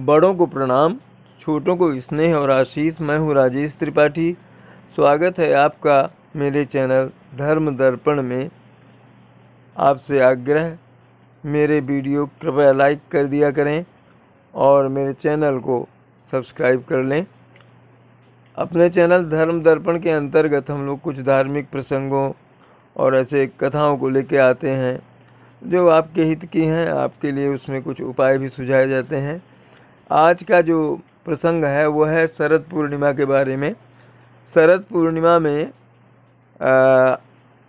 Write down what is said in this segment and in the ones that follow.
बड़ों को प्रणाम, छोटों को स्नेह और आशीष। मैं हूँ राजेश त्रिपाठी। स्वागत है आपका मेरे चैनल धर्म दर्पण में। आपसे आग्रह, मेरे वीडियो कृपया लाइक कर दिया करें और मेरे चैनल को सब्सक्राइब कर लें। अपने चैनल धर्म दर्पण के अंतर्गत हम लोग कुछ धार्मिक प्रसंगों और ऐसे कथाओं को लेके आते हैं जो आपके हित की हैं। आपके लिए उसमें कुछ उपाय भी सुझाए जाते हैं। आज का जो प्रसंग है वो है शरद पूर्णिमा के बारे में। शरद पूर्णिमा में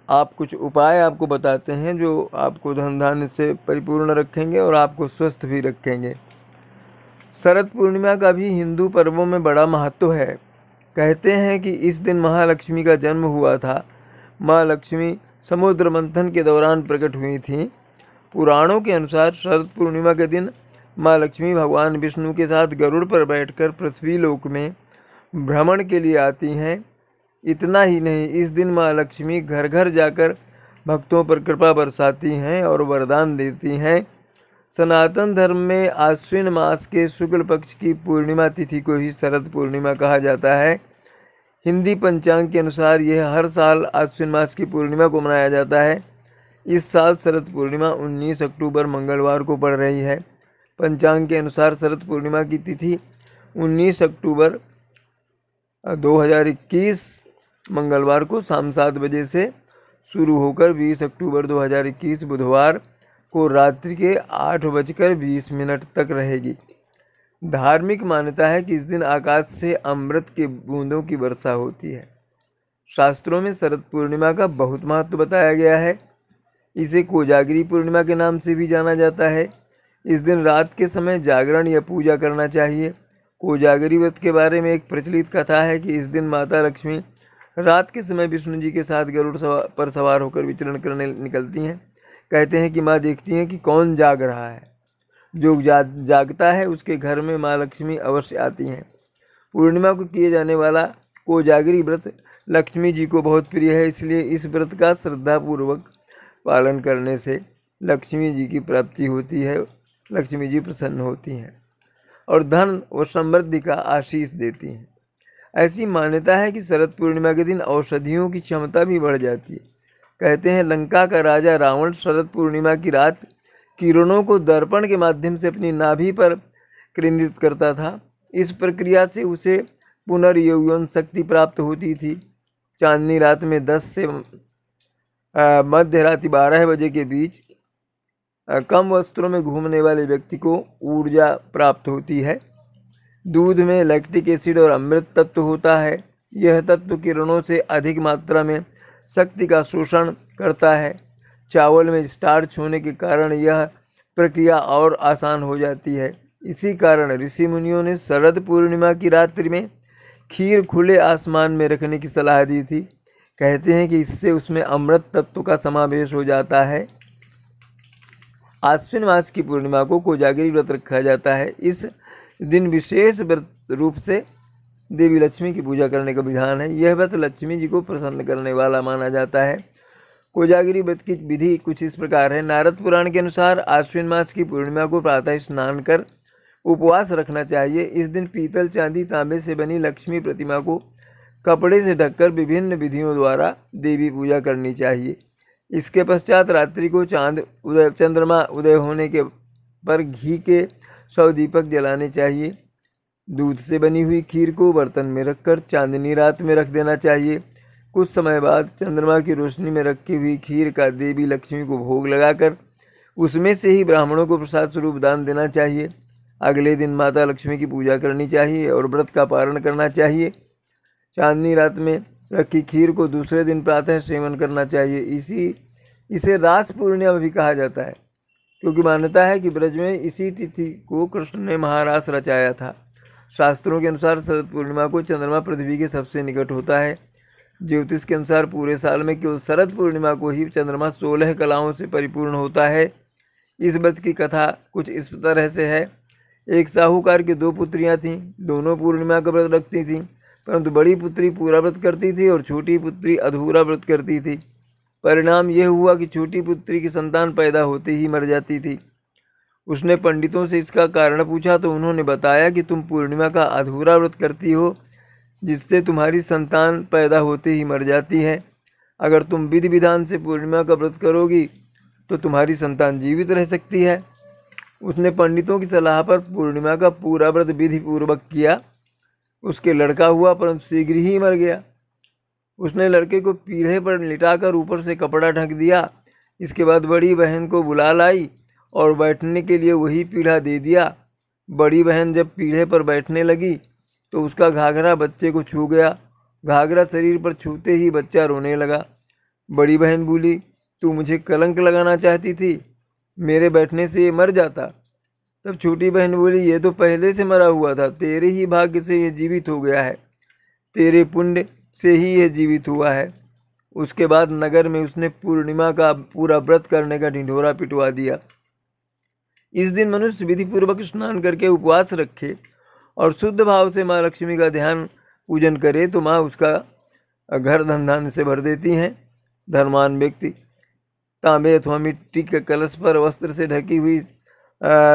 आप कुछ उपाय आपको बताते हैं जो आपको धन धान्य से परिपूर्ण रखेंगे और आपको स्वस्थ भी रखेंगे। शरद पूर्णिमा का भी हिंदू पर्वों में बड़ा महत्व है। कहते हैं कि इस दिन महालक्ष्मी का जन्म हुआ था। माँ लक्ष्मी समुद्र मंथन के दौरान प्रकट हुई थीं। पुराणों के अनुसार शरद पूर्णिमा के दिन माँ लक्ष्मी भगवान विष्णु के साथ गरुड़ पर बैठकर पृथ्वी लोक में भ्रमण के लिए आती हैं। इतना ही नहीं, इस दिन माँ लक्ष्मी घर घर जाकर भक्तों पर कृपा बरसाती हैं और वरदान देती हैं। सनातन धर्म में आश्विन मास के शुक्ल पक्ष की पूर्णिमा तिथि को ही शरद पूर्णिमा कहा जाता है। हिंदी पंचांग के अनुसार यह हर साल आश्विन मास की पूर्णिमा को मनाया जाता है। इस साल शरद पूर्णिमा 19 अक्टूबर मंगलवार को पड़ रही है। पंचांग के अनुसार शरद पूर्णिमा की तिथि 19 अक्टूबर 2021 मंगलवार को शाम 7 बजे से शुरू होकर 20 अक्टूबर 2021 बुधवार को रात्रि के 8:20 तक रहेगी। धार्मिक मान्यता है कि इस दिन आकाश से अमृत के बूंदों की वर्षा होती है। शास्त्रों में शरद पूर्णिमा का बहुत महत्व बताया गया है। इसे कोजागिरी पूर्णिमा के नाम से भी जाना जाता है। इस दिन रात के समय जागरण या पूजा करना चाहिए। कोजागिरी व्रत के बारे में एक प्रचलित कथा है कि इस दिन माता लक्ष्मी रात के समय विष्णु जी के साथ गरुड़ पर सवार होकर विचरण करने निकलती हैं। कहते हैं कि माँ देखती हैं कि कौन जाग रहा है। जो जागता है उसके घर में माँ लक्ष्मी अवश्य आती हैं। पूर्णिमा को किए जाने वाला कोजागिरी व्रत लक्ष्मी जी को बहुत प्रिय है, इसलिए इस व्रत का श्रद्धापूर्वक पालन करने से लक्ष्मी जी की प्राप्ति होती है। लक्ष्मी जी प्रसन्न होती हैं और धन व समृद्धि का आशीष देती हैं। ऐसी मान्यता है कि शरद पूर्णिमा के दिन औषधियों की क्षमता भी बढ़ जाती है। कहते हैं लंका का राजा रावण शरद पूर्णिमा की रात किरणों को दर्पण के माध्यम से अपनी नाभि पर केंद्रित करता था। इस प्रक्रिया से उसे पुनर्यौवन शक्ति प्राप्त होती थी। चांदनी रात में 10 से मध्य रात्रि 12 बजे के बीच कम वस्त्रों में घूमने वाले व्यक्ति को ऊर्जा प्राप्त होती है। दूध में लैक्टिक एसिड और अमृत तत्व होता है। यह तत्व किरणों से अधिक मात्रा में शक्ति का शोषण करता है। चावल में स्टार्च होने के कारण यह प्रक्रिया और आसान हो जाती है। इसी कारण ऋषि मुनियों ने शरद पूर्णिमा की रात्रि में खीर खुले आसमान में रखने की सलाह दी थी। कहते हैं कि इससे उसमें अमृत तत्व का समावेश हो जाता है। आश्विन मास की पूर्णिमा को कोजागिरी व्रत रखा जाता है। इस दिन विशेष व्रत रूप से देवी लक्ष्मी की पूजा करने का विधान है। यह व्रत लक्ष्मी जी को प्रसन्न करने वाला माना जाता है। कोजागिरी व्रत की विधि कुछ इस प्रकार है। नारद पुराण के अनुसार आश्विन मास की पूर्णिमा को प्रातः स्नान कर उपवास रखना चाहिए। इस दिन पीतल, चांदी, तांबे से बनी लक्ष्मी प्रतिमा को कपड़े से ढककर विभिन्न विधियों द्वारा देवी पूजा करनी चाहिए। इसके पश्चात रात्रि को चंद्रमा उदय होने के पर घी के 100 दीपक जलाने चाहिए। दूध से बनी हुई खीर को बर्तन में रखकर चांदनी रात में रख देना चाहिए। कुछ समय बाद चंद्रमा की रोशनी में रखी हुई खीर का देवी लक्ष्मी को भोग लगाकर उसमें से ही ब्राह्मणों को प्रसाद स्वरूप दान देना चाहिए। अगले दिन माता लक्ष्मी की पूजा करनी चाहिए और व्रत का पारण करना चाहिए। चांदनी रात में रखी खीर को दूसरे दिन प्रातः सेवन करना चाहिए। इसे रास पूर्णिमा भी कहा जाता है, क्योंकि मान्यता है कि ब्रज में इसी तिथि को कृष्ण ने महारास रचाया था। शास्त्रों के अनुसार शरद पूर्णिमा को चंद्रमा पृथ्वी के सबसे निकट होता है। ज्योतिष के अनुसार पूरे साल में केवल शरद पूर्णिमा को ही चंद्रमा 16 कलाओं से परिपूर्ण होता है। इस व्रत की कथा कुछ इस तरह से है। एक साहूकार की 2 पुत्रियां थीं। दोनों पूर्णिमा का व्रत रखती थीं, परंतु बड़ी पुत्री पूरा व्रत करती थी और छोटी पुत्री अधूरा व्रत करती थी। परिणाम यह हुआ कि छोटी पुत्री की संतान पैदा होते ही मर जाती थी। उसने पंडितों से इसका कारण पूछा तो उन्होंने बताया कि तुम पूर्णिमा का अधूरा व्रत करती हो, जिससे तुम्हारी संतान पैदा होते ही मर जाती है। अगर तुम विधि विधान से पूर्णिमा का व्रत करोगी तो तुम्हारी संतान जीवित रह सकती है। उसने पंडितों की सलाह पर पूर्णिमा का पूरा व्रत विधि पूर्वक किया। उसके लड़का हुआ परंतु शीघ्र ही मर गया। उसने लड़के को पीढ़े पर लिटाकर ऊपर से कपड़ा ढक दिया। इसके बाद बड़ी बहन को बुला लाई और बैठने के लिए वही पीढ़ा दे दिया। बड़ी बहन जब पीढ़े पर बैठने लगी तो उसका घाघरा बच्चे को छू गया। घाघरा शरीर पर छूते ही बच्चा रोने लगा। बड़ी बहन बोली, तू मुझे कलंक लगाना चाहती थी, मेरे बैठने से ये मर जाता। तब छोटी बहन बोली, ये तो पहले से मरा हुआ था, तेरे ही भाग्य से ये जीवित हो गया है, तेरे पुण्य से ही यह जीवित हुआ है। उसके बाद नगर में उसने पूर्णिमा का पूरा व्रत करने का ढिंढोरा पिटवा दिया। इस दिन मनुष्य विधि पूर्वक स्नान करके उपवास रखे और शुद्ध भाव से माँ लक्ष्मी का ध्यान पूजन करे तो माँ उसका घर धन धान्य से भर देती हैं। धर्मान व्यक्ति तांबे अथवा मिट्टी के कलश पर वस्त्र से ढकी हुई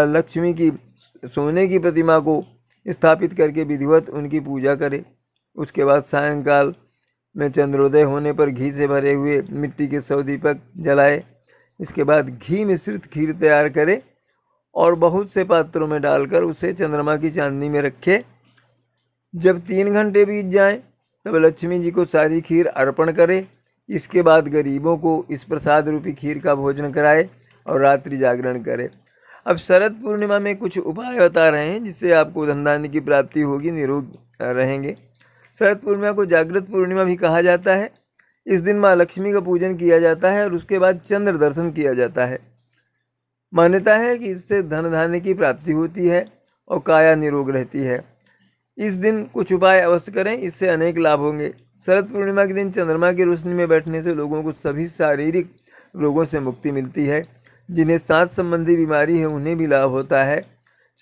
लक्ष्मी की सोने की प्रतिमा को स्थापित करके विधिवत उनकी पूजा करे। उसके बाद सायंकाल में चंद्रोदय होने पर घी से भरे हुए मिट्टी के 100 दीपक जलाए। इसके बाद घी मिश्रित खीर तैयार करे और बहुत से पात्रों में डालकर उसे चंद्रमा की चांदनी में रखे। जब 3 घंटे बीत जाएं, तब लक्ष्मी जी को सारी खीर अर्पण करे। इसके बाद गरीबों को इस प्रसाद रूपी खीर का भोजन कराए और रात्रि जागरण करे। अब शरद पूर्णिमा में कुछ उपाय बता रहे हैं जिससे आपको धन धान्य की प्राप्ति होगी, निरोग रहेंगे। शरद पूर्णिमा को जागृत पूर्णिमा भी कहा जाता है। इस दिन माँ लक्ष्मी का पूजन किया जाता है और उसके बाद चंद्र दर्शन किया जाता है। मान्यता है कि इससे धन धान्य की प्राप्ति होती है और काया निरोग रहती है। इस दिन कुछ उपाय अवश्य करें, इससे अनेक लाभ होंगे। शरद पूर्णिमा के दिन चंद्रमा की रोशनी में बैठने से लोगों को सभी शारीरिक रोगों से मुक्ति मिलती है। जिन्हें सांस संबंधी बीमारी है उन्हें भी लाभ होता है।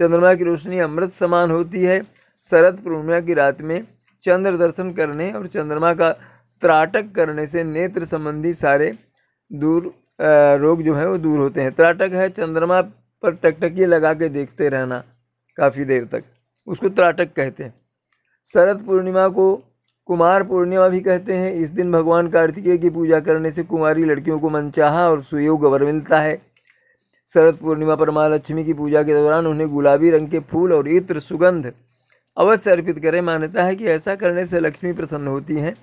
चंद्रमा की रोशनी अमृत समान होती है। शरद पूर्णिमा की रात में चंद्र दर्शन करने और चंद्रमा का त्राटक करने से नेत्र संबंधी सारे रोग जो है वो दूर होते हैं। त्राटक है चंद्रमा पर टकटकी लगा के देखते रहना काफ़ी देर तक, उसको त्राटक कहते हैं। शरद पूर्णिमा को कुमार पूर्णिमा भी कहते हैं। इस दिन भगवान कार्तिकेय की पूजा करने से कुमारी लड़कियों को मनचाहा और सुयोग वर मिलता है। शरद पूर्णिमा पर माँ लक्ष्मी की पूजा के दौरान उन्हें गुलाबी रंग के फूल और इत्र सुगंध अवश्य अर्पित करें। मान्यता है कि ऐसा करने से लक्ष्मी प्रसन्न होती हैं,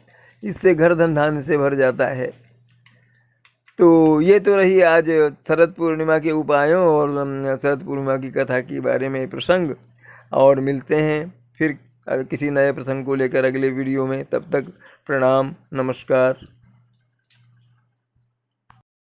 इससे घर धन धान्य से भर जाता है। तो ये तो रही आज शरद पूर्णिमा के उपायों और शरद पूर्णिमा की कथा के बारे में प्रसंग। और मिलते हैं फिर किसी नए प्रसंग को लेकर अगले वीडियो में। तब तक प्रणाम, नमस्कार।